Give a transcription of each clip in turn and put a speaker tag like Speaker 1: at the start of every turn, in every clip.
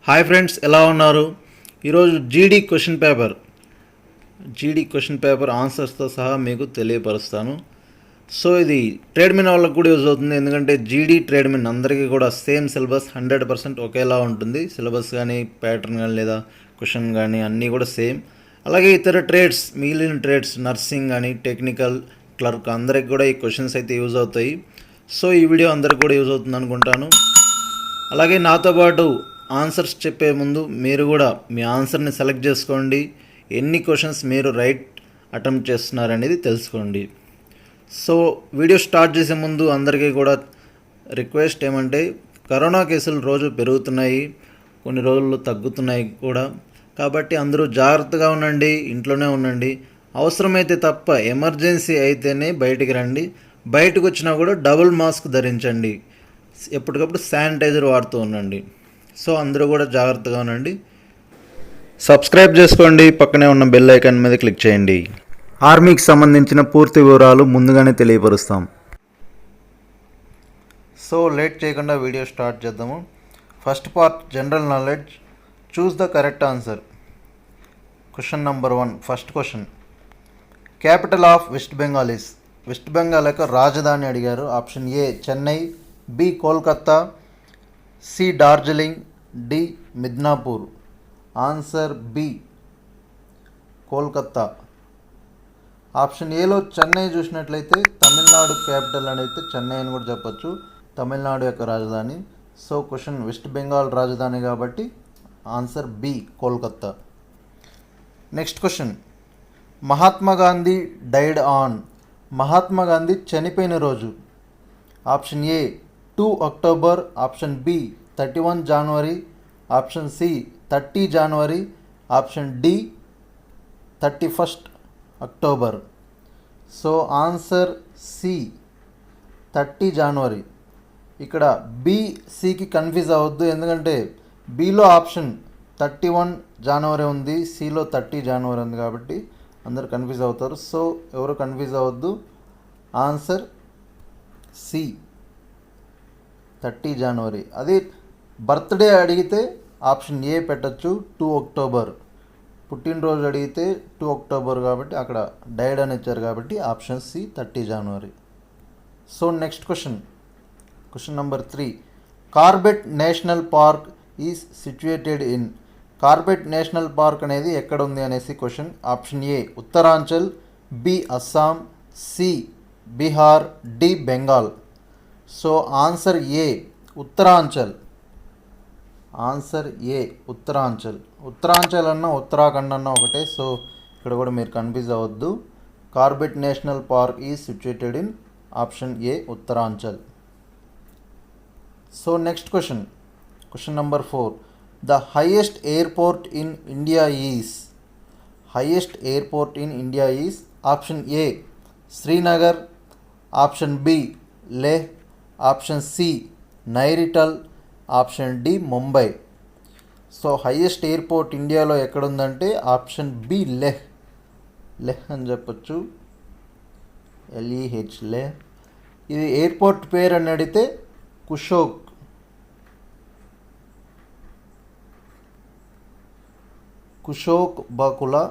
Speaker 1: Hi friends, ఎలా ఉన్నారు? ఈరోజు జీడీ క్వశ్చన్ పేపర్ ఆన్సర్స్తో సహా మీకు తెలియపరుస్తాను. సో ఇది ట్రేడ్మెన్ వాళ్ళకు కూడా యూజ్ అవుతుంది, ఎందుకంటే జీడీ ట్రేడ్మెన్ అందరికీ కూడా సేమ్ సిలబస్ 100% ఒకేలా ఉంటుంది. సిలబస్ కానీ ప్యాటర్న్ కానీ లేదా క్వశ్చన్ కానీ అన్నీ కూడా సేమ్. అలాగే ఇతర ట్రేడ్స్, మిగిలిన ట్రేడ్స్ నర్సింగ్ కానీ టెక్నికల్ క్లర్క్ అందరికి కూడా ఈ క్వశ్చన్స్ అయితే యూజ్ అవుతాయి. సో ఈ వీడియో అందరికి కూడా యూజ్ అవుతుంది అనుకుంటాను. అలాగే నాతో పాటు ఆన్సర్స్ చెప్పే ముందు మీరు కూడా మీ ఆన్సర్ని సెలెక్ట్ చేసుకోండి. ఎన్ని క్వశ్చన్స్ మీరు రైట్ అటెంప్ట్ చేస్తున్నారనేది తెలుసుకోండి. సో వీడియో స్టార్ట్ చేసే ముందు అందరికీ కూడా రిక్వెస్ట్ ఏమంటే, కరోనా కేసులు రోజు పెరుగుతున్నాయి, కొన్ని రోజుల్లో తగ్గుతున్నాయి కూడా. కాబట్టి అందరూ జాగ్రత్తగా ఉండండి, ఇంట్లోనే ఉండండి. అవసరమైతే తప్ప ఎమర్జెన్సీ అయితేనే బయటికి రండి. బయటకు వచ్చినా కూడా డబుల్ మాస్క్ ధరించండి. ఎప్పటికప్పుడు శానిటైజర్ వాడుతూ ఉండండి. సో అందరూ కూడా జాగ్రత్తగా ఉండండి. సబ్స్క్రైబ్ చేసుకోండి, పక్కనే ఉన్న బెల్ ఐకాన్ మీద క్లిక్ చేయండి. ఆర్మీకి సంబంధించిన పూర్తి వివరాలు ముందుగానే తెలియపరుస్తాం. సో లేట్ చేయకుండా వీడియో స్టార్ట్ చేద్దాము. First part general knowledge. Choose the correct answer. Question number 1. First question, capital of west Bengal is. West Bengal యొక్క రాజధాని అడిగారు. Option A Chennai, B Kolkata, C Darjeeling, D Midnapore. Answer B Kolkata. Option ఏలో చెన్నై చూసినట్లయితే తమిళనాడు క్యాపిటల్ అని అయితే చెన్నై అని కూడా చెప్పచ్చు, తమిళనాడు యొక్క రాజధాని. సో క్వశ్చన్ వెస్ట్ బెంగాల్ రాజధాని కాబట్టి answer B Kolkata. Next question, Mahatma Gandhi died on. Mahatma Gandhi చనిపోయిన రోజు. Option A 2 October, option B 31 January, option C 30 January, option D 31 October. So answer C 30 January. ఇక్కడ బి సికి కన్ఫ్యూజ్ అవ్వద్దు, ఎందుకంటే బిలో ఆప్షన్ 31 జనవరి ఉంది, సిలో 30 జనవరి ఉంది, కాబట్టి అందరు కన్ఫ్యూజ్ అవుతారు. సో ఎవరు కన్ఫ్యూజ్ అవ్వద్దు, ఆన్సర్ సి 30 జనవరి. అది బర్త్డే అడిగితే ఆప్షన్ ఏ పెట్టచ్చు, 2 అక్టోబర్. పుట్టినరోజు అడిగితే 2 అక్టోబర్ కాబట్టి అక్కడ డైడ్ అని ఇచ్చారు, కాబట్టి ఆప్షన్ సి 30 జనవరి. So next question, question number 3. Corbett national park is situated in. Corbett national park అనేది ఎక్కడ ఉంది అనేసి question. Option A Uttaranchal, B Assam, C Bihar, D Bengal. So answer A Uttaranchal. Answer A Uttaranchal. Uttaranchal అన్న ఉత్తరాఖండ్ అన్న ఒకటే, సో ఇక్కడ కూడా మీరు కన్ఫ్యూజ్ అవ్వద్దు. Corbett national park is situated in option A Uttaranchal. So next question, question number 4. The highest airport in India is. Highest airport in India is. Option A Srinagar, option B Leh, option C Nainital, option D Mumbai. So highest airport ఇండియాలో ఎక్కడుందంటే option B Leh. Leh అని చెప్పచ్చు, LEH Leh. ఇది airport పేరు అని అడిగితే Kushok. Kushok Bakula,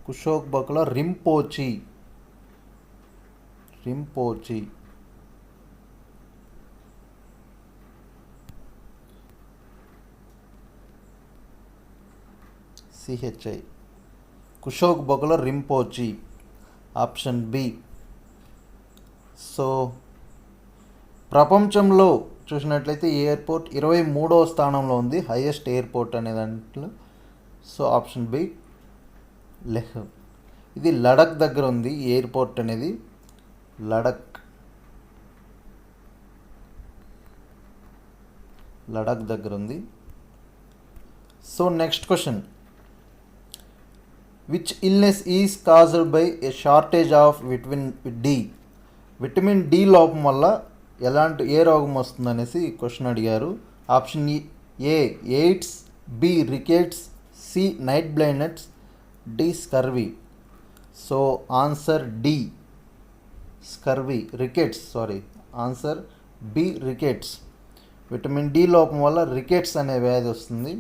Speaker 1: Kushok Bakula Rinpoche. Rinpoche. CHI Kushok Bakula Rinpoche. Option B. So ప్రపంచంలో చూసినట్లయితే ఈ ఎయిర్పోర్ట్ 23వ స్థానంలో ఉంది హైయెస్ట్ ఎయిర్పోర్ట్ అనే దాంట్లో. So option B Leh. ఇది లడక్ దగ్గర ఉంది ఈ ఎయిర్పోర్ట్ అనేది, లడక్ దగ్గర ఉంది. So next question, which illness is caused by a shortage of vitamin D. Vitamin D లోపం వల్ల ఏ రోగం వస్తుంది అనేసి క్వశ్చన్ అడిగారు. Option A AIDS, B rickets, C night blindness, D scurvy. So answer D, scurvy, rickets, sorry. Answer B rickets. Vitamin D లోపం వల్ల rickets అనే వ్యాధి వస్తుంది.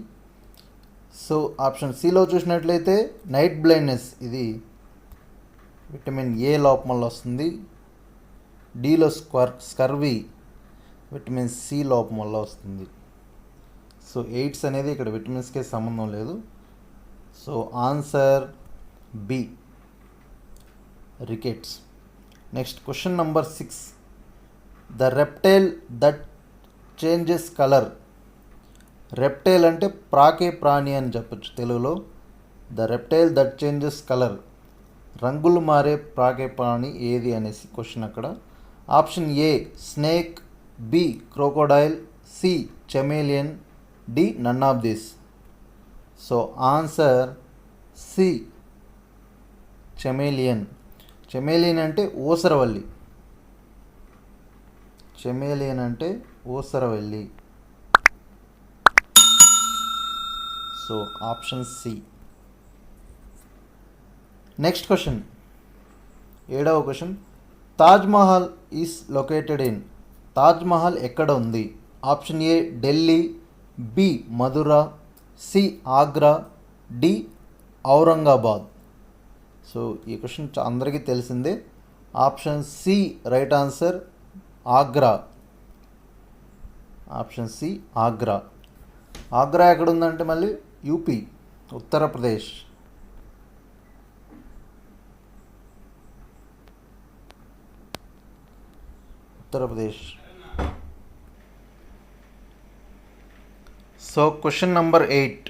Speaker 1: సో ఆప్షన్ సిలో చూసినట్లయితే నైట్ బ్లైండ్నెస్, ఇది విటమిన్ ఏ లోపం వల్ల వస్తుంది. డిలో స్కర్వీ విటమిన్ సి లోపం వల్ల వస్తుంది. సో ఎయిడ్స్ అనేది ఇక్కడ విటమిన్స్కే సంబంధం లేదు. So answer B rickets. Next question number 6. The reptile that changes colour. Reptile అంటే ప్రాకే ప్రాణి అని చెప్పచ్చు తెలుగులో. The reptile that changes colour, రంగులు మారే ప్రాకే ప్రాణి ఏది అనేసి క్వశ్చన్ అక్కడ. Option A snake, B crocodile, C chameleon, D none of this. So answer C chameleon. Chameleon అంటే ఊసరవల్లి. చెమేలియన్ అంటే ఊసరవల్లి. So option C. Next question, 7వ question. Taj Mahal is located in. Taj Mahal ఎక్కడ ఉంది? Option A Delhi, B Mathura, C Agra, D Aurangabad. So ఈ question అందరికీ తెలిసిందే. Option C right answer, Agra. Option C Agra. Agra ఎక్కడ ఉందంటే మళ్ళీ UP, Uttar Pradesh. Uttar Pradesh. So question number 8.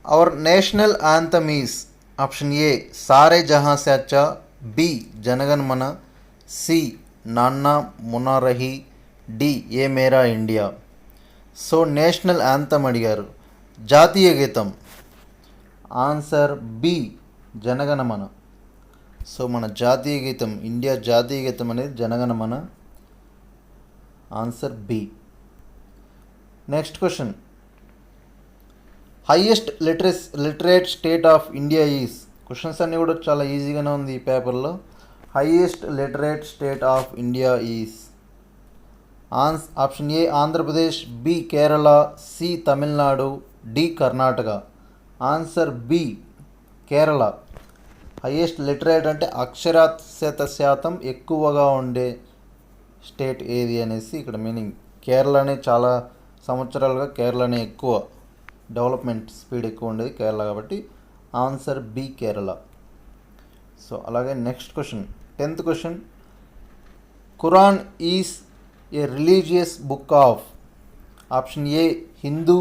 Speaker 1: Our national anthem is. Option A సారే జహాं से अच्छा, బి జనగణ మన, సి నాన్నా మునా రహీ, D A Mera India. So national anthem అడిగారు, జాతీయ గీతం. Answer B Jana Gana Mana. సో మన జాతీయ గీతం, ఇండియా జాతీయ గీతం అనేది Jana Gana Mana. Answer B. Next question, highest literate state of India is. Questions అన్నీ కూడా చాలా ఈజీగానే ఉంది ఈ పేపర్లో. Highest literate state of India is. Option A Andhra Pradesh, B Kerala, C Tamil Nadu, D Karnataka. Answer B Kerala. Highest literate అంటే అక్షరాస్యత శాతం ఎక్కువగా ఉండే స్టేట్ ఏది అనేసి ఇక్కడ మీనింగ్. కేరళనే చాలా సంవత్సరాలుగా కేరళనే ఎక్కువ డెవలప్మెంట్ స్పీడ్ ఎక్కువ ఉండేది కేరళ, కాబట్టి ఆన్సర్ బి కేరళ. సో అలాగే next question, 10th question. Quran is a religious book of. Option A Hindu,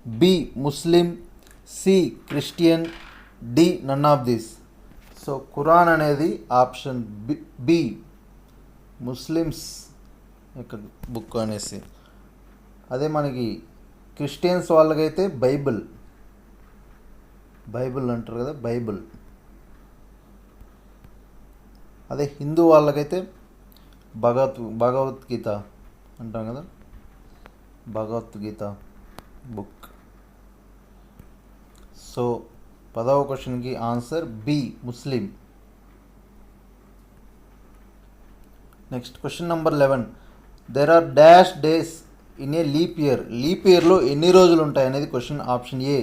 Speaker 1: B Muslim, C Christian, D none of this. So Quran అనేది ఆప్షన్ బి ముస్లిమ్స్ యొక్క book అనేసి. అదే మనకి Christians వాళ్ళకైతే బైబిల్ అంటారు కదా, Bible. అదే హిందూ వాళ్ళకైతే భగవద్గీత అంటాం కదా, భగవద్గీత బుక్. సో 10వ క్వశ్చన్కి answer B Muslim. Next question number 11. There are dash days in a leap year. Leap ఇయర్లో ఎన్ని రోజులు ఉంటాయి అనేది question. Option A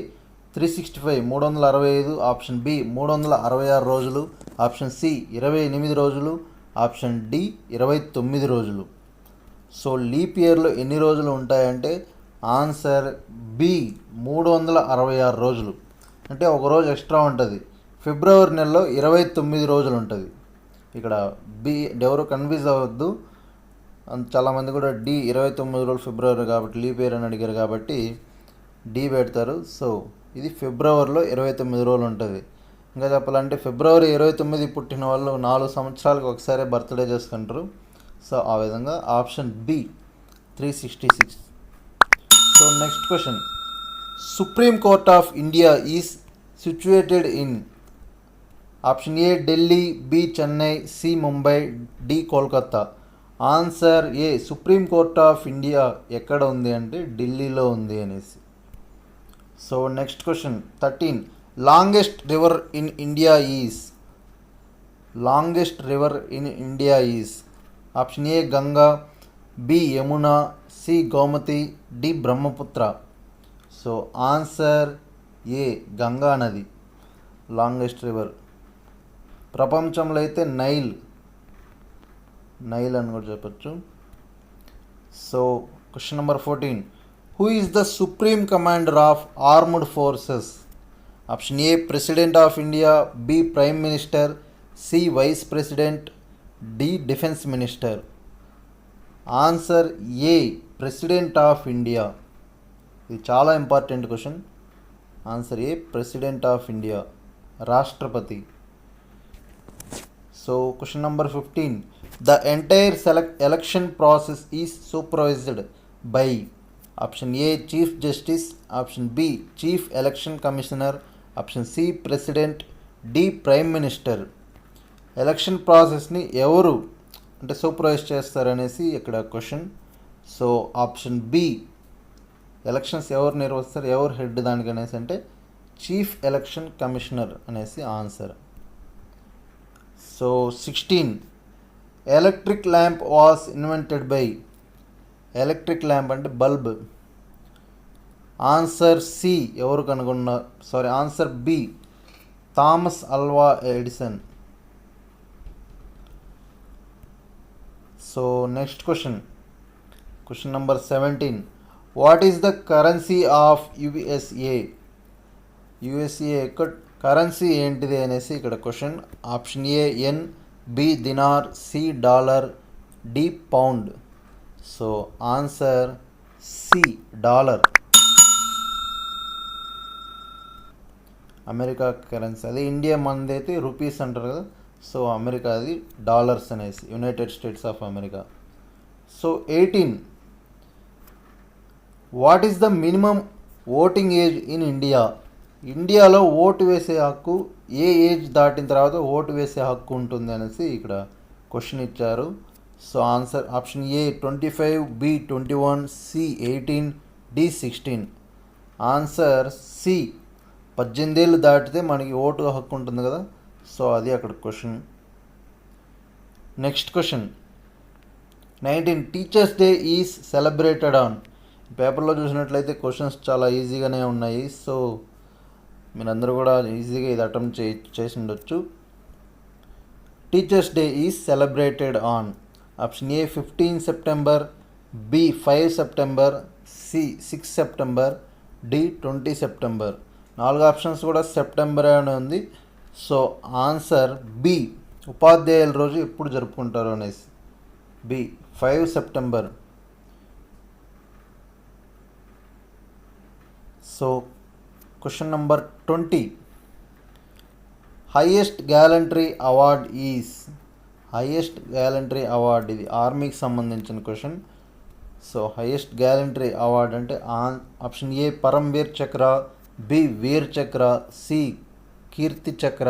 Speaker 1: 365 365, option B 366 రోజులు, ఆప్షన్ సి 28 రోజులు, ఆప్షన్ డి 29 రోజులు. సో లీప్ ఇయర్లో ఎన్ని రోజులు ఉంటాయంటే ఆన్సర్ బి 366 రోజులు. అంటే ఒక రోజు ఎక్స్ట్రా ఉంటుంది. ఫిబ్రవరి నెలలో 29 రోజులు ఉంటుంది. ఇక్కడ బి ఎవరు కన్ఫ్యూజ్ అవ్వద్దు. చాలామంది కూడా డి 29 రోజులు ఫిబ్రవరి కాబట్టి లీప్ ఇయర్ అని అడిగారు కాబట్టి డి పెడతారు. సో ఇది ఫిబ్రవరిలో 29 రోజులు ఉంటుంది. ఇంకా చెప్పాలంటే ఫిబ్రవరి 29 పుట్టిన వాళ్ళు 4 సంవత్సరాలకు ఒకసారి బర్త్డే చేసుకుంటారు. సో ఆ విధంగా option B 366. So next question, supreme court of India is situated in. Option A Delhi, B Chennai, C Mumbai, D Kolkata. Answer A supreme court of India ఎక్కడ ఉంది అంటే ఢిల్లీలో ఉంది అనేసి. So next question 13. Longest river in India is. Longest river in India is. Option A Ganga, B Yamuna, C Gomti, D Brahmaputra. So answer A Ganga నది, longest river. ప్రపంచంలో అయితే Nile అని కూడా చెప్పచ్చు. So question number 14, who is the supreme commander of armed forces? Option A president of India, B prime minister, C vice president, D defence minister. Answer A president of India. ఇది చాలా important question. Answer A president of India, రాష్ట్రపతి. So question number 15, the entire election process is supervised by? Option A chief justice, option B chief election commissioner, option C president, D prime minister. Election ప్రాసెస్ని ఎవరు అంటే supervise చేస్తారనేసి ఇక్కడ question. So option B elections ఎవరు నిర్వహిస్తారు, ఎవరు head దానికి అనేసి అంటే చీఫ్ ఎలక్షన్ కమిషనర్ అనేసి answer. So 16, electric lamp was invented by? Electric lamp అంటే బల్బ్. ఆన్సర్ సి ఎవరు కనుగొన్నారు, answer B Thomas Alva Edison. So next question number 17, what is the currency of USA? USA యొక్క currency ఏంటిది అనేసి ఇక్కడ question. Option A yen, B dinar, C dollar, D pound. So answer C dollar, America currency. అదే India మనది అయితే rupees అంటారు కదా, so America అది డాలర్స్ అనేసి, United States of America. So 18, what is the minimum voting age in India? ఇండియాలో ఓటు వేసే హక్కు ఏ ఏజ్ దాటిన తర్వాత ఓటు వేసే హక్కు ఉంటుంది అనేసి ఇక్కడ క్వశ్చన్ ఇచ్చారు. So answer option A 25, B 21, C 18, D 16. Answer C 18 ఏళ్ళు దాటితే మనకి ఓటు హక్కు ఉంటుంది కదా, సో అది అక్కడ question. Next question 19, teachers day is celebrated on? పేపర్లో చూసినట్లయితే క్వశ్చన్స్ చాలా ఈజీగానే ఉన్నాయి. సో మీరందరూ కూడా ఈజీగా ఇది అటెంప్ట్ చేసి ఉండొచ్చు. Teachers day is celebrated on? Option A 15 September, B 5 September, C 6 September, D 20 September. 4 options కూడా సెప్టెంబర్ అని ఉంది. సో ఆన్సర్ బి ఉపాధ్యాయుల రోజు ఎప్పుడు జరుపుకుంటారు అనేసి, B 5 September. So question number 20, highest gallantry award is? Highest gallantry award, ఇది ఆర్మీకి సంబంధించిన question. So highest gallantry award అంటే option A Paramvir Chakra, B వీర్ చక్ర, సి కీర్తి చక్ర,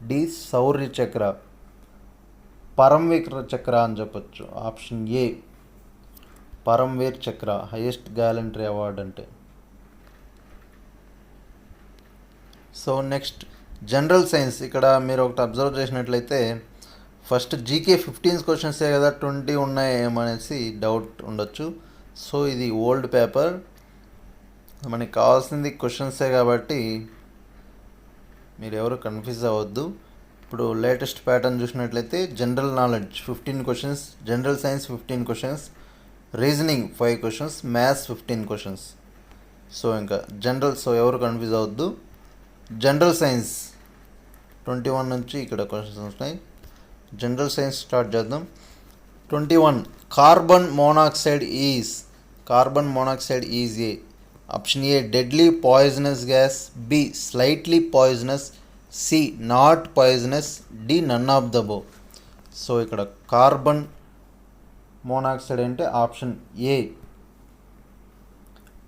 Speaker 1: డి శౌర్య చక్ర. పరమ్వీర్ చక్ర అని చెప్పచ్చు. ఆప్షన్ ఏ పరమ్వీర్ చక్ర హైయెస్ట్ గ్యాలంటరీ అవార్డ్ అంటే. So next general science. ఇక్కడ మీరు ఒకటి అబ్జర్వ్ చేసినట్లయితే ఫస్ట్ జీకే 15 క్వశ్చన్సే కదా 20 ఉన్నాయి ఏమనేసి డౌట్ ఉండొచ్చు. సో ఇది ఓల్డ్ పేపర్, మనకి కావాల్సింది క్వశ్చన్సే కాబట్టి మీరు ఎవరు కన్ఫ్యూజ్ అవ్వద్దు. ఇప్పుడు లేటెస్ట్ ప్యాటర్న్ చూసినట్లయితే general knowledge 15 questions, general science 15 questions, reasoning 5 questions, maths 15 questions. So ఇంకా జనరల్, సో ఎవరు కన్ఫ్యూజ్ అవ్వద్దు. జనరల్ సైన్స్ 21 నుంచి ఇక్కడ క్వశ్చన్స్ వస్తాయి. జనరల్ సైన్స్ స్టార్ట్ చేద్దాం. 21, carbon monoxide is A? Option A deadly poisonous gas, B slightly poisonous, C not poisonous, D none of the above. So ఇక్కడ carbon monoxide అంటే option A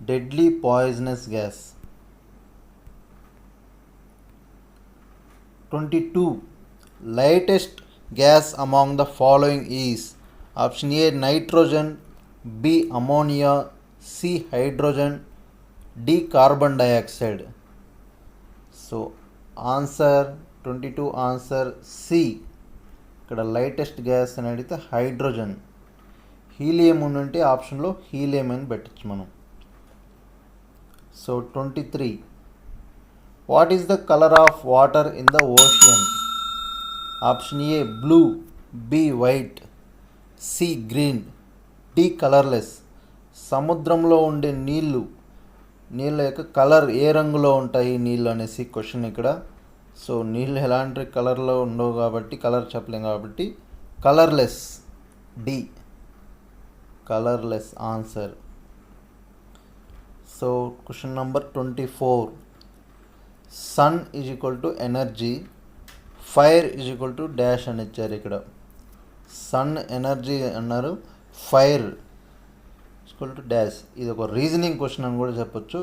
Speaker 1: deadly poisonous gas. 22, lightest gas among the following is? Option A nitrogen, B ammonia, C hydrogen, D carbon dioxide. So answer 22 answer C. ఇక్కడ lightest gas అని అడిగితే hydrogen. Helium ఉంటే ఆప్షన్లో helium అని పెట్టచ్చు మనం. So 23, what is the colour of water in the ocean? Option A blue, B white, C green, D colourless. సముద్రంలో ఉండే నీళ్ళ యొక్క కలర్ ఏ రంగులో ఉంటాయి నీళ్ళు అనేసి క్వశ్చన్ ఇక్కడ. సో నీళ్ళు ఎలాంటి కలర్లో ఉండవు కాబట్టి కలర్ చెప్పలేం కాబట్టి colourless, D colourless answer. So question number 24, sun is equal to energy, fire is equal to dash అని ఇచ్చారు ఇక్కడ. సన్ ఎనర్జీ అన్నారు, ఫైర్ ఈక్వల్ టు డాష్. ఇది ఒక రీజనింగ్ క్వశ్చన్ అని కూడా చెప్పొచ్చు.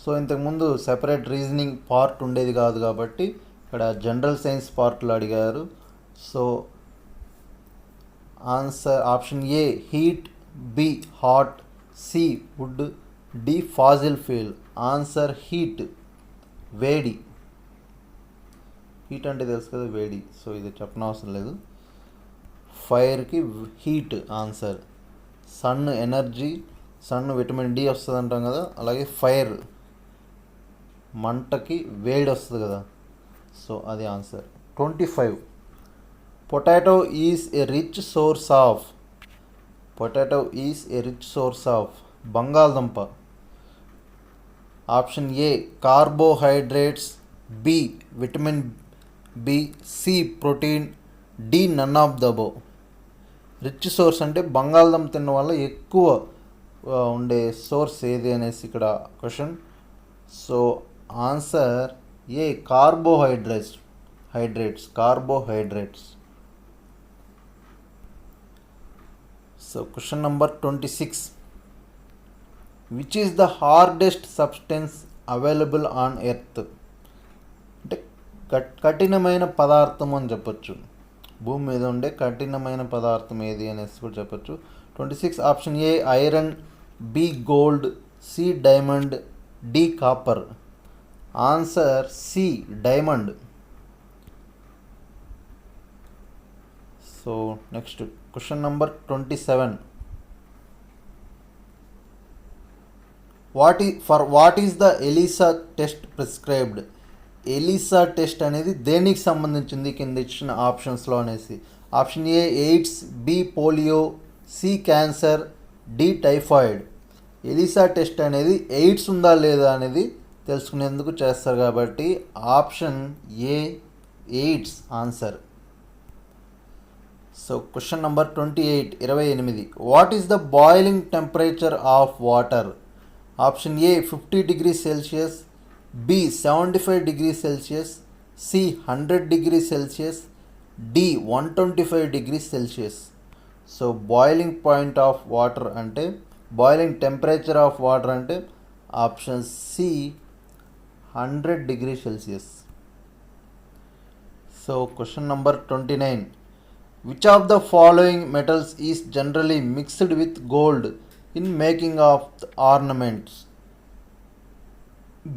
Speaker 1: సో ఇంతకుముందు సెపరేట్ రీజనింగ్ పార్ట్ ఉండేది కాదు కాబట్టి ఇక్కడ జనరల్ సైన్స్ పార్ట్లో అడిగారు. So answer option A heat, B hot, C wood, D fossil fuel. Answer heat, వేడి. హీట్ అంటే తెలుసు కదా, వేడి. సో ఇది చెప్పనవసరం లేదు. ఫైర్కి heat answer. Sun energy, sun vitamin D వస్తుంది అంటాం కదా, అలాగే ఫైర్ మంటకి వేడి వస్తుంది కదా, సో అది answer. 25, potato is a rich source of. Potato is a rich source of బంగాళదుంప. Option A carbohydrates, B vitamin B, C protein, D none of the above. Rich source అంటే బంగాళదుంప తిన్న వల్ల ఎక్కువ ఉండే సోర్స్ ఏది అనేసి ఇక్కడ question. So answer A carbohydrates. So question number 26, which is the hardest substance available on earth? అంటే కఠినమైన పదార్థం అని చెప్పొచ్చు, భూమి మీద ఉండే కఠినమైన పదార్థం ఏది అనేసి కూడా చెప్పొచ్చు. 26 option A iron, B gold, C diamond, D copper. Answer C diamond. So next question number 27, what is the ELISA test prescribed? ELISA test అనేది దేనికి సంబంధించింది కింద ఇచ్చిన ఆప్షన్స్లో అనేసి. Option A AIDS, B polio, C cancer, D typhoid. ELISA test అనేది AIDS ఉందా లేదా అనేది తెలుసుకునేందుకు చేస్తారు కాబట్టి option A AIDS answer. So question number 28, what is the boiling temperature of water? Option A 50 degrees Celsius, B 75 degrees Celsius, C 100 degrees Celsius, D 125 degrees Celsius. So boiling point of water అంటే boiling temperature of water అంటే option C 100 degrees Celsius. So question number 29, which of the following metals is generally mixed with gold in making of ornaments?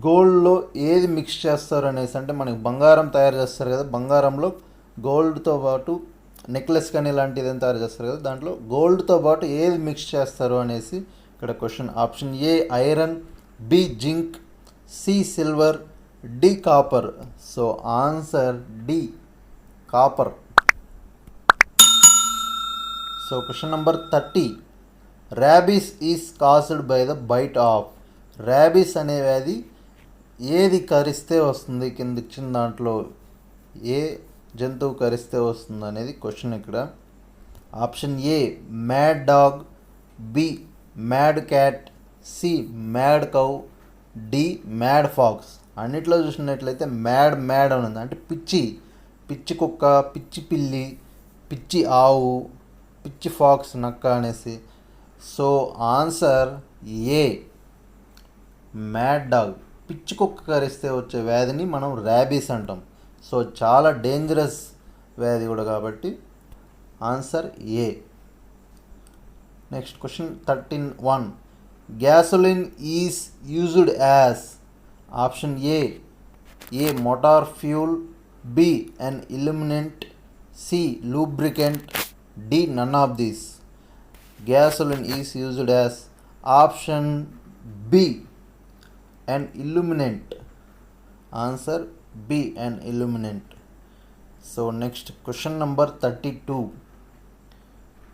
Speaker 1: గోల్డ్లో ఏది mix చేస్తారు అనేసి, అంటే మనకి బంగారం తయారు చేస్తారు కదా, బంగారంలో గోల్డ్తో పాటు నెక్లెస్ కానీ ఇలాంటిది ఏదైనా తయారు చేస్తారు కదా, దాంట్లో గోల్డ్తో పాటు ఏది మిక్స్ చేస్తారు అనేసి ఇక్కడ question. Option A iron, B zinc, C silver, D copper. So answer D copper. So question number 30, rabies is caused by the bite of. Rabies అనే వ్యాధి ఏది కరిస్తే వస్తుంది కింద ఇచ్చిన దాంట్లో ఏ జంతువు కరిస్తే వస్తుంది అనేది క్వశ్చన్ ఇక్కడ. Option A mad dog, B mad cat, C mad cow, D mad fox. అన్నిట్లో చూసినట్లయితే మ్యాడ్ అని ఉంది, అంటే పిచ్చి కుక్క, పిచ్చి పిల్లి, పిచ్చి ఆవు, పిచ్చి ఫాక్స్ నక్క అనేసి. సో ఆన్సర్ ఏ మ్యాడ్ డాగ్. పిచ్చి కుక్క కరిస్తే వచ్చే వ్యాధిని మనం ర్యాబీస్ అంటాం. సో చాలా డేంజరస్ వ్యాధి కూడా కాబట్టి answer A. Next question 13(1), gasoline is used as. Option A motor fuel, B an illuminant, C lubricant, D none of these. gasoline is used as? Option B, an illuminant. Answer B, an illuminant. So next question number 32.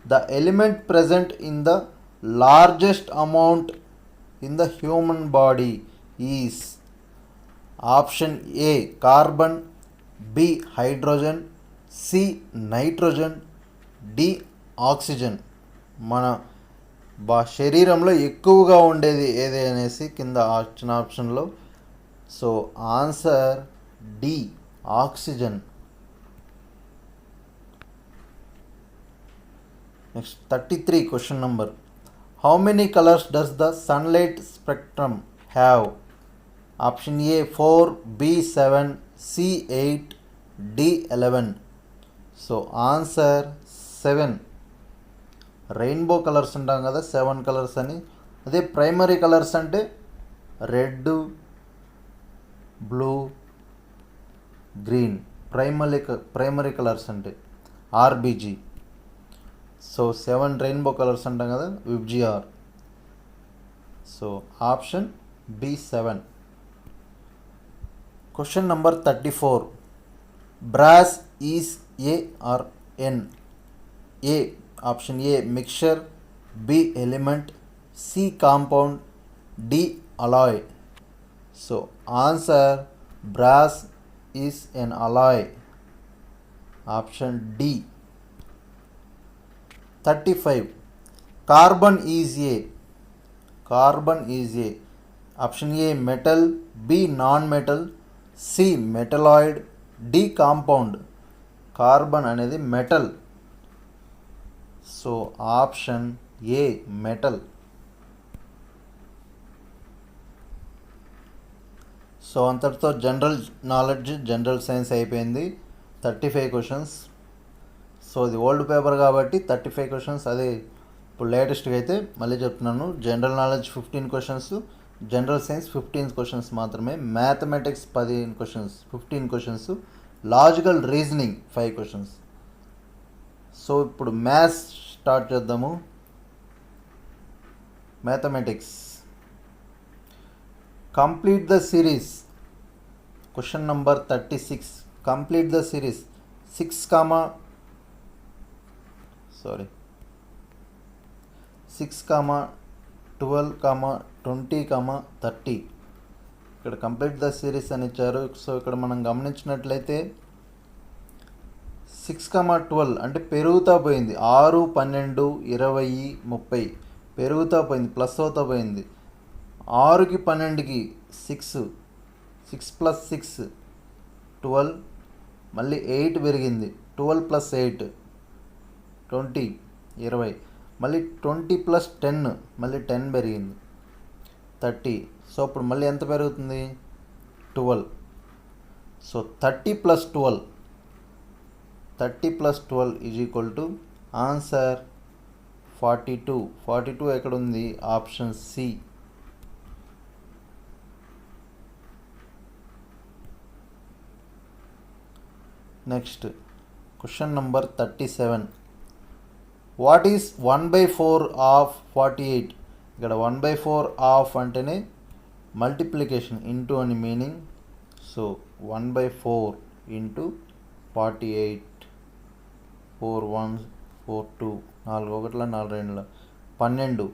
Speaker 1: The element present in the largest amount in the human body is? Option A, carbon. B, hydrogen. C, nitrogen. D, oxygen. మన శరీరంలో ఎక్కువగా ఉండేది ఏది అనేసి కింద వచ్చిన ఆప్షన్లో. So answer D, oxygen. Next 33 question number. How many colours does the sunlight spectrum have? Option A 4, B 7, C 8, D 11. So answer 7. Rainbow colours ఉంటాం కదా 7 కలర్స్ అని. అదే ప్రైమరీ కలర్స్ అంటే red, blue, green. Primary colours అంటే ఆర్బిజి. So 7 rainbow colours అంటాం కదా VIBGYOR. So option B 7. Question number 34. Brass is a or an? A, option A mixture. B element. C compound. D alloy. So answer brass is an alloy. Option D. 35. Carbon is a. Carbon is A. Option A metal. B non metal. C metalloid. D compound. Carbon అనేది metal. So option A metal. So అంతటితో general knowledge, general science అయిపోయింది. 35 questions. So ఇది old paper కాబట్టి 35 questions. అదే ఇప్పుడు లేటెస్ట్గా అయితే మళ్ళీ చెప్తున్నాను, general knowledge 15 questions, general science 15 questions మాత్రమే, mathematics 15 questions, 15 questions, logical reasoning 5 questions. So ఇప్పుడు మ్యాథ్స్ స్టార్ట్ చేద్దాము. Mathematics. Complete the series. Question number 36. Complete the series 6, 12, 20, 30. ఇక్కడ కంప్లీట్ ద సిరీస్ అని ఇచ్చారు. సో ఇక్కడ మనం గమనించినట్లయితే 6, 12 అంటే పెరుగుతూ పోయింది. 6, 12, 20, 30 పెరుగుతూ పోయింది, ప్లస్ అవుతూ పోయింది. 6కి 12కి 6, 6 + 6 12, మళ్ళీ 8 పెరిగింది. 12 + 8 20, 20, మళ్ళీ 20 + 10 మళ్ళీ 10 పెరిగింది 30. సో ఇప్పుడు మళ్ళీ ఎంత పెరుగుతుంది? 12. So 30 + 12 = answer 42. 42 ఎక్కడ ఉంది? Option C. Next question number 37. What is 1/4 of 48? ఇక్కడ 1/4 ఆఫ్ అంటేనే మల్టిప్లికేషన్, ఇంటూ అని meaning. So 1/4 × 48. 4 1s 4 2 4 1 4 2 12.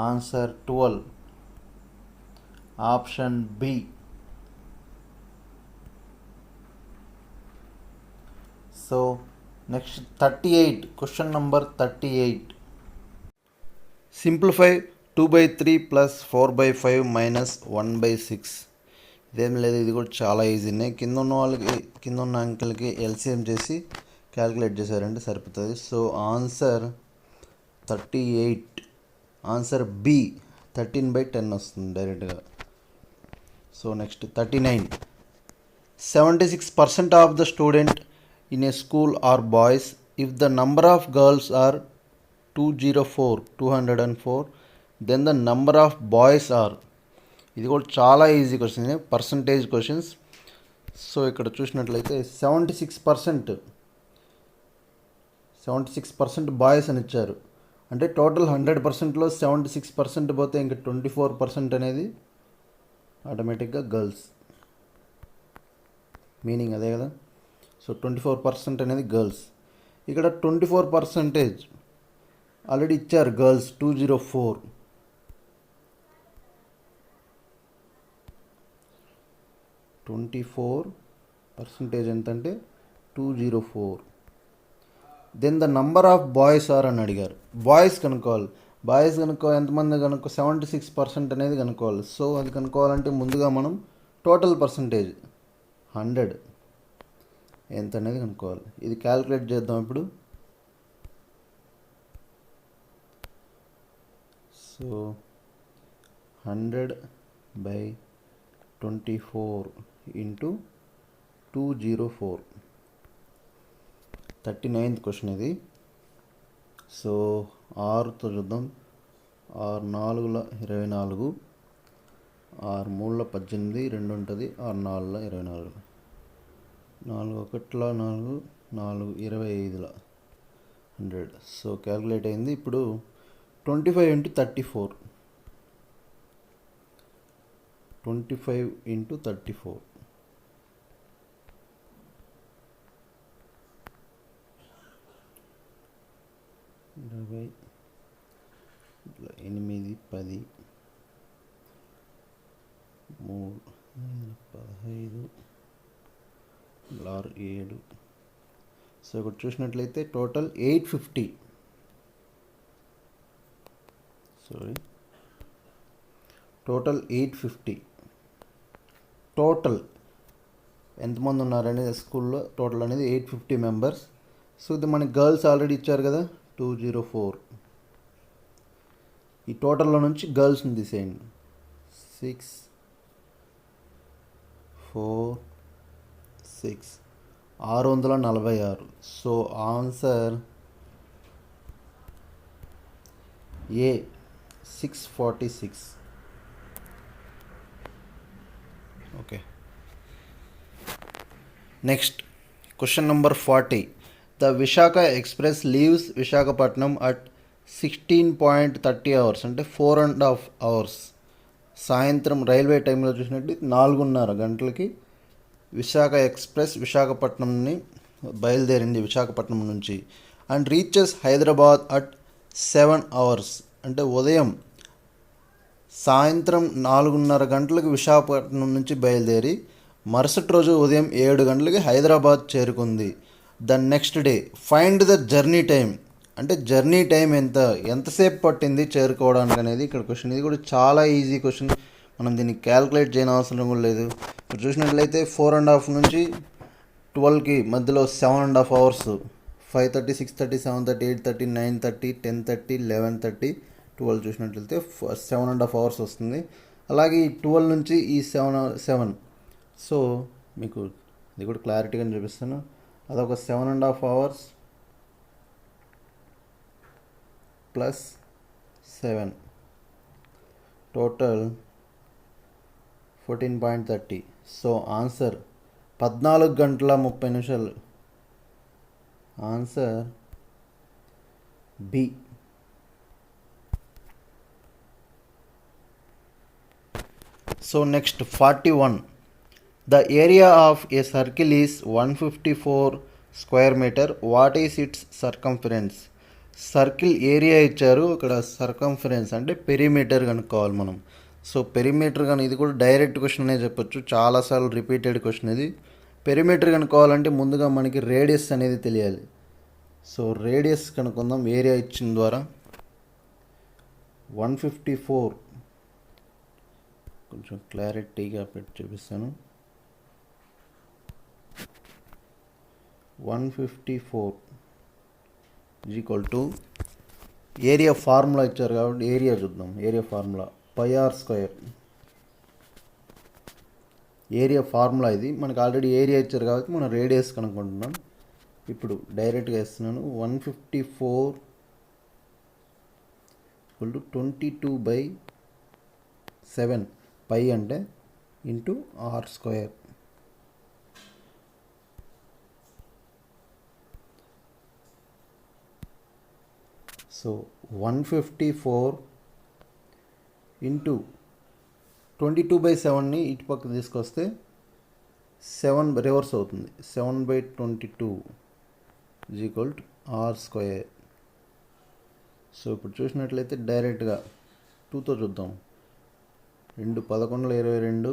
Speaker 1: Answer 12. Option B. So next 38. Question number 38. Simplify 2/3 + 4/5 - 1/6. ఇదేం లేదు, ఇది కూడా చాలా ఈజీనే. కింద ఉన్న అంకెలకి ఎల్సిఎం చేసి క్యాలిక్యులేట్ చేశారంటే సరిపోతుంది. So answer 38. ఆన్సర్ బి 13/10 వస్తుంది డైరెక్ట్గా. So next 39. 76% of the student in a school are boys if the number of girls are 204, then the number of boys are. ఇది కూడా చాలా easy question, percentage questions. So ఇక్కడ చూసినట్లయితే 76% 76% boys అని ఇచ్చారు. అంటే టోటల్ 100%లో 76% పోతే ఇంకా 24% అనేది ఆటోమేటిక్గా గర్ల్స్. మీనింగ్ అదే కదా. సో 24% అనేది గర్ల్స్. ఇక్కడ 24% ఆల్రెడీ ఇచ్చారు గర్ల్స్ 204. 24% ఎంతంటే 204. Then the number of boys are అని అడిగారు. బాయ్స్ కనుక్కోవాలి. బాయ్స్ కనుక్కో ఎంతమంది కనుక్కో 76% అనేది కనుక్కోవాలి. సో అది కనుక్కోవాలంటే ముందుగా మనం టోటల్ పర్సంటేజ్ 100 ఎంత అనేది కనుక్కోవాలి. ఇది క్యాలిక్యులేట్ చేద్దాం ఇప్పుడు. So 100/24 into 204. 39th క్వశ్చన్ ఇది. సో 6తో చూద్దాం. 6 4ల 24, 6 3ల 18, 2 ఉంటుంది, 6 4ల 24, 4 1ల 4, 4 25ల 100. సో క్యాలిక్యులేట్ అయింది. ఇప్పుడు 25 × 34. 25 × 34. 20, 8, 10, 3, 15, 7. సో ఇక్కడ చూసినట్లయితే టోటల్ 850. టోటల్ 850. టోటల్ ఎంతమంది ఉన్నారనేది స్కూల్లో టోటల్ అనేది 850 మెంబర్స్. సో ఇది మనకి గర్ల్స్ ఆల్రెడీ ఇచ్చారు కదా 204. ఈ టోటల్లో నుంచి గర్ల్స్ని తీసేయండి. 6 4 6 646. So answer A 646. Okay. Next question number 40. The Visakha express leaves Visakhapatnam at 16.30 hours అంటే 4.5 hours. సాయంత్రం రైల్వే టైంలో చూసినట్టు 4:30 గంటలకి విశాఖ ఎక్స్ప్రెస్ విశాఖపట్నంని బయలుదేరింది విశాఖపట్నం నుంచి. And reaches Hyderabad at 7 hours అంటే సాయంత్రం 4:30 గంటలకు విశాఖపట్నం నుంచి బయలుదేరి మరుసటి రోజు ఉదయం 7 గంటలకి హైదరాబాద్ చేరుకుంది. The next day find the journey time అంటే జర్నీ టైం ఎంతసేపు పట్టింది చేరుకోవడానికి అనేది ఇక్కడ క్వశ్చన్. ఇది కూడా చాలా ఈజీ క్వశ్చన్. మనం దీన్ని క్యాలిక్యులేట్ చేయని అవసరం కూడా లేదు. ఇప్పుడు చూసినట్లయితే 4.5 నుంచి 12కి మధ్యలో 7.5 hours. 5:30, 6:30, 7:30, 8:30, 9:30, 10:30, 11:30, 12 చూసినట్లయితే 7.5 hours వస్తుంది. అలాగే ఈ 12 నుంచి ఈ 7. సో మీకు ఇది కూడా క్లారిటీగా చూపిస్తాను. అదొక 7.5 hours plus 7 total 14.30. So answer 14 గంటల 30 నిమిషాలు. Answer B. So next 41. The area of a circle is 154 square meter. What is its circumference? Circle area ఇచ్చారు, ఇక్కడ సర్కంఫరెన్స్ అంటే పెరిమీటర్ కనుక్కోవాలి మనం. సో పెరిమీటర్ కానీ ఇది కూడా డైరెక్ట్ క్వశ్చన్ అనే చెప్పొచ్చు, చాలాసార్లు రిపీటెడ్ క్వశ్చన్ ఇది. పెరిమీటర్ కనుక్కోవాలంటే ముందుగా మనకి రేడియస్ అనేది తెలియాలి. సో రేడియస్ కనుక్కుందాం ఏరియా ఇచ్చిన ద్వారా. 154 కొంచెం క్లారిటీగా పెట్టి చూపిస్తాను. 154 = ఏరియా ఫార్ములా ఇచ్చారు కాబట్టి ఏరియా చూద్దాం. Area formula πr². Area formula ఇది. మనకు ఆల్రెడీ ఏరియా ఇచ్చారు కాబట్టి మనం రేడియస్ కనుక్కుంటున్నాం. ఇప్పుడు డైరెక్ట్గా వేస్తున్నాను. 154 = 22/7 π అంటే ఇంటూ r². సో 154 ఇంటూ 22/7ని ఇటు పక్క తీసుకొస్తే 7 రివర్స్ అవుతుంది. 7/22 is equal to r square. So ఇప్పుడు చూసినట్లయితే డైరెక్ట్గా 2తో చూద్దాం. 2 11 22,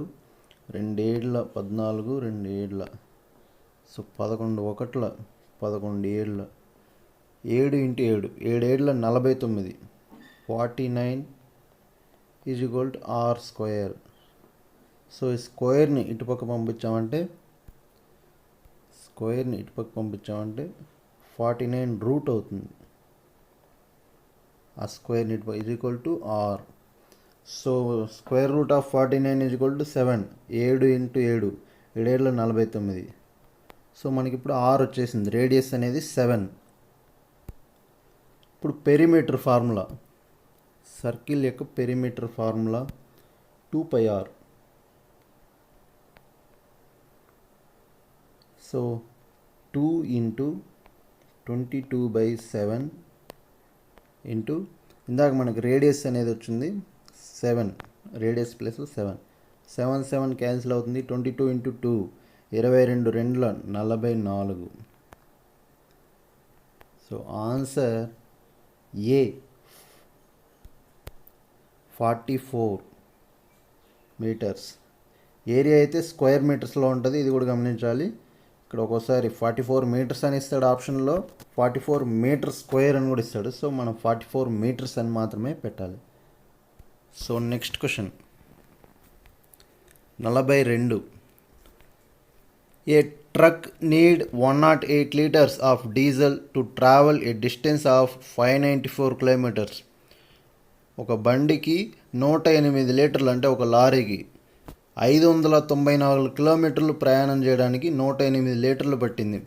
Speaker 1: 2 7 14, 2 7 so 11 1 11 7 7 into 7 7 7 49 49 is equal to r square. So ఈ స్క్వేర్ని ఇటుపక్క పంపించామంటే 49 రూట్ అవుతుంది. ఆ స్క్వేర్ని ఇటు is equal to r. So square root of 49 is equal to 7. 7 into 7 7 7 49. So మనకి ఇప్పుడు ఆర్ వచ్చేసింది. రేడియస్ అనేది 7. ఇప్పుడు పెరిమీటర్ ఫార్ములా, సర్కిల్ యొక్క perimeter formula 2πr. So 2 into 22/7 into ఇందాక మనకి రేడియస్ అనేది వచ్చింది 7, రేడియస్ ప్లస్ 7 7 7 క్యాన్సిల్ అవుతుంది. 22 ఇంటూ 2 22 2 44. సో ఆన్సర్ ఏ 44 మీటర్స్. ఏరియా అయితే స్క్వేర్ మీటర్స్లో ఉంటుంది, ఇది కూడా గమనించాలి. ఇక్కడ ఒక్కోసారి 44 మీటర్స్ అని ఇస్తాడు ఆప్షన్లో, 44 మీటర్ స్క్వేర్ అని కూడా ఇస్తాడు. సో మనం 44 మీటర్స్ అని మాత్రమే పెట్టాలి. So next question 42. A truck need 108 liters of diesel to travel a distance of 594 kilometers. ఒక బండికి 108 లీటర్లు అంటే ఒక లారీకి 594 కిలోమీటర్లు ప్రయాణం చేయడానికి 108 లీటర్లు పట్టింది.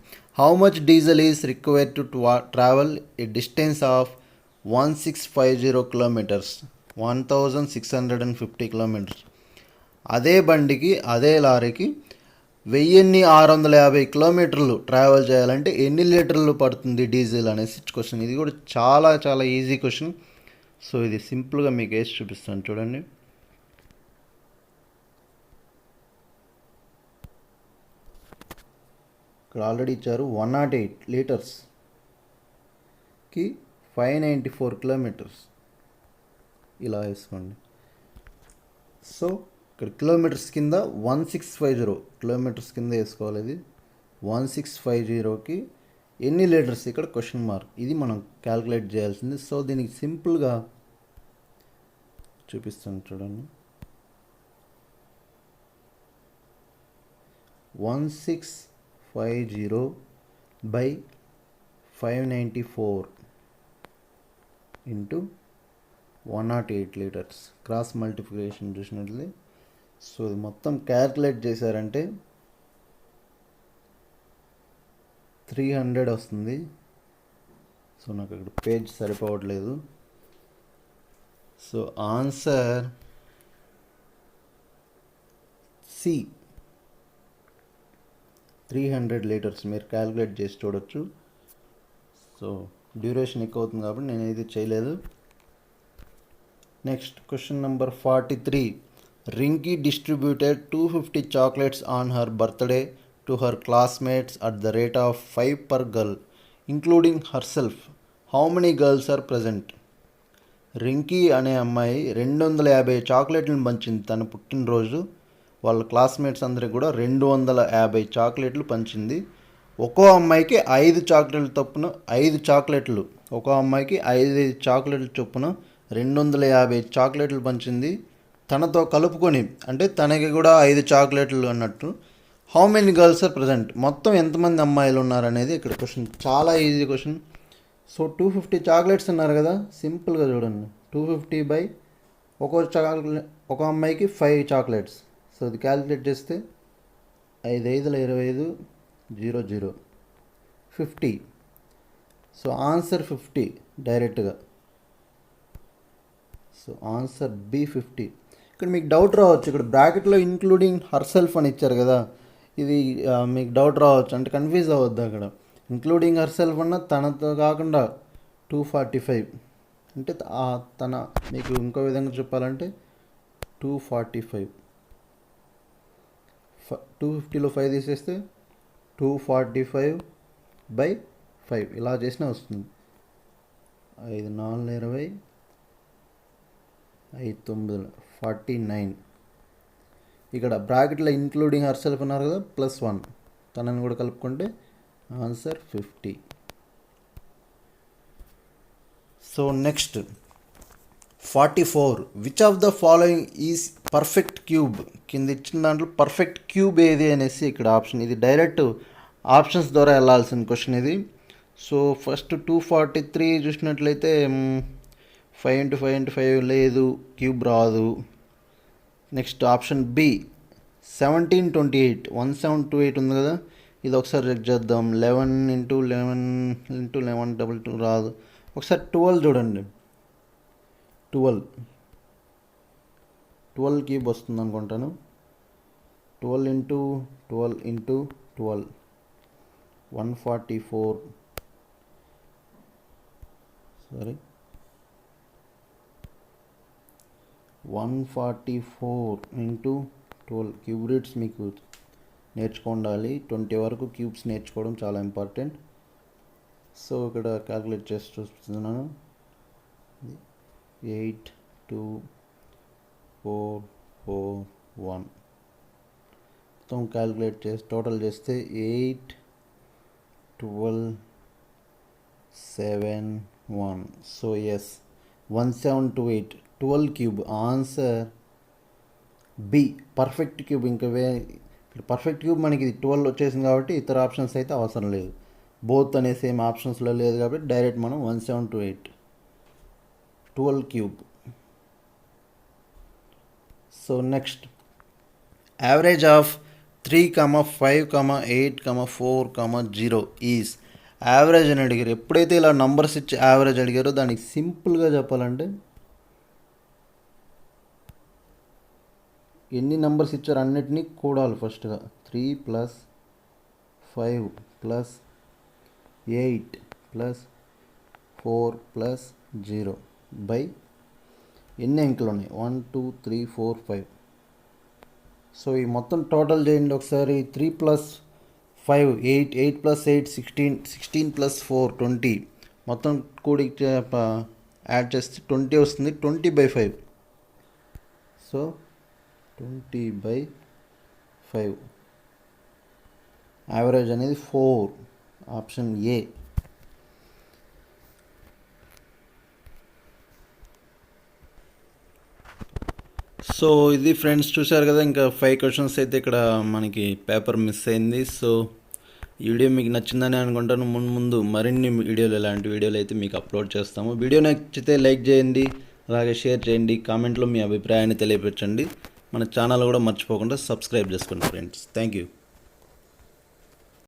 Speaker 1: How much diesel is required to travel a distance of 1650 kilometers, 1650 kilometers. అదే బండికి అదే లారీకి 1650 కిలోమీటర్లు ట్రావెల్ చేయాలంటే ఎన్ని లీటర్లు పడుతుంది డీజిల్ అనేసి క్వశ్చన్. ఇది కూడా చాలా చాలా ఈజీ క్వశ్చన్. సో ఇది సింపుల్గా మీకు వేసి చూపిస్తాను చూడండి. ఇక్కడ ఆల్రెడీ ఇచ్చారు 108 లీటర్స్కి 594 kilometers. ఇలా వేసుకోండి. సో ఇక్కడ కిలోమీటర్స్ కింద 1650 కిలోమీటర్స్ కింద వేసుకోవాలి. ఇది 1650కి ఎన్ని లీటర్స్, ఇక్కడ క్వశ్చన్ మార్క్, ఇది మనం క్యాల్కులేట్ చేయాల్సింది. సో దీనికి సింపుల్గా చూపిస్తాను చూడండి. 1650/594 ఇంటూ 108 లీటర్స్ క్రాస్ మల్టిప్లికేషన్ చూసినట్లయితే సో ఇది మొత్తం క్యాల్కులేట్ చేశారంటే 300 వస్తుంది. సో నాకు ఇక్కడ పేజ్ సరిపోవట్లేదు. So answer C 300 litres. మీరు క్యాల్కులేట్ చేసి చూడొచ్చు. సో డ్యూరేషన్ ఎక్కువ అవుతుంది కాబట్టి నేను ఇది చేయలేదు. Next question number 43. Rinki distributed 250 chocolates on her birthday to her classmates at the rate of 5 per girl, including herself. How many girls are present? Rinki అనే అమ్మాయి 250 చాక్లెట్లను పంచింది తన పుట్టినరోజు. వాళ్ళ క్లాస్మేట్స్ అందరికి కూడా 250 చాక్లెట్లు పంచింది. ఒక్కో అమ్మాయికి 5 చాక్లెట్ల చొప్పున 5 చాక్లెట్లు, ఒక్కో అమ్మాయికి 5 చాక్లెట్ల చొప్పున 250 చాక్లెట్లు పంచింది తనతో కలుపుకొని, అంటే తనకి కూడా 5 చాక్లెట్లు అన్నట్టు. How many girls are present, మొత్తం ఎంతమంది అమ్మాయిలు ఉన్నారనేది ఇక్కడ క్వశ్చన్. చాలా ఈజీ క్వశ్చన్. సో 250 చాక్లెట్స్ ఉన్నారు కదా, సింపుల్గా చూడండి. 250 ఒక అమ్మాయికి 5 చాక్లెట్స్. సో ఇది క్యాలిక్యులేట్ చేస్తే 5 5 25 0 0 50. సో ఆన్సర్ 50 డైరెక్ట్గా. So answer B 50. ఇక్కడ మీకు డౌట్ రావచ్చు, ఇక్కడ బ్రాకెట్లో ఇంక్లూడింగ్ హర్ సెల్ఫ్ అని ఇచ్చారు కదా, ఇది మీకు డౌట్ రావచ్చు, అంటే కన్ఫ్యూజ్ అవ్వద్దు. అక్కడ ఇంక్లూడింగ్ హర్ సెల్ఫ్ అన్న తనతో కాకుండా 245 అంటే తన మీకు ఇంకో విధంగా చెప్పాలంటే 245 250లో 5 తీసేస్తే 245/5 ఇలా చేసినా వస్తుంది. 5 4 20 5 9 49. ఇక్కడ బ్రాకెట్లో ఇంక్లూడింగ్ హర్ సెల్ఫ్ ఉన్నారు కదా, +1 తనని కూడా కలుపుకుంటే answer 50. So next 44. Which of the following is perfect cube? కింద ఇచ్చిన దాంట్లో పర్ఫెక్ట్ క్యూబ్ ఏది అనేసి ఇక్కడ ఆప్షన్. ఇది డైరెక్ట్ ఆప్షన్స్ ద్వారా వెళ్ళాల్సిన క్వశ్చన్ ఇది. సో ఫస్ట్ 243 చూసినట్లయితే 5 × 5 × 5 లేదు, క్యూబ్ రాదు. నెక్స్ట్ ఆప్షన్ బి 1728 1728 ఉంది కదా, ఇది ఒకసారి చెక్ చేద్దాం. 11 × 11 × 11 22 రాదు. ఒకసారి 12 చూడండి, 12 క్యూబ్ వస్తుంది అనుకుంటాను. 12 × 12 × 12 144. సారీ 144 × 12 క్యూబ్ రూట్స్ మీకు నేర్చుకోండాలి. 20 వరకు క్యూబ్స్ నేర్చుకోవడం చాలా ఇంపార్టెంట్. సో ఇక్కడ క్యాలిక్యులేట్ చేసి చూస్తున్నాను. 8 2 4 4 1 మొత్తం క్యాలిక్యులేట్ చేసి టోటల్ చేస్తే 8 12 7 1. So yes 1728 12 cube answer B perfect cube. ఇంకా పర్ఫెక్ట్ క్యూబ్ మనకి ఇది 12 వచ్చేసింది కాబట్టి ఇతర ఆప్షన్స్ అయితే అవసరం లేదు. బోత్ అనే సేమ్ ఆప్షన్స్లో లేదు కాబట్టి డైరెక్ట్ మనం 1728 12 cube. So next average of 3, 5, 8, 4, 0 is. Average అని అడిగారు. ఎప్పుడైతే ఇలా నంబర్స్ ఇచ్చి యావరేజ్ అడిగారో దానికి సింపుల్గా చెప్పాలంటే ఎన్ని నెంబర్స్ ఇచ్చారు అన్నిటినీ కూడాలి. ఫస్ట్గా 3 + 5 + 8 + 4 + 0 బై ఎన్ని అంకెలు ఉన్నాయి 1 2 3 4 5. సో ఈ మొత్తం టోటల్ చేయండి ఒకసారి. 3 + 5 8, 8 + 8 16, 16 + 4 20. మొత్తం కూడి యాడ్ చేస్తే 20 వస్తుంది. 20/5. సో 20/5 యావరేజ్ అనేది 4. Option A. సో ఇది ఫ్రెండ్స్ చూశారు కదా, ఇంకా 5 క్వశ్చన్స్ అయితే ఇక్కడ మనకి పేపర్ మిస్ అయింది. సో ఈ వీడియో మీకు నచ్చిందని అనుకుంటాను. ముందు మరిన్ని వీడియోలు ఇలాంటి వీడియోలు అయితే మీకు అప్లోడ్ చేస్తాము. వీడియో నచ్చితే లైక్ చేయండి, అలాగే షేర్ చేయండి, కామెంట్లో మీ అభిప్రాయాన్ని తెలియపరచండి. మన ఛానల్ కూడా మర్చిపోకుండా సబ్స్క్రైబ్ చేసుకోండి ఫ్రెండ్స్. Thank you.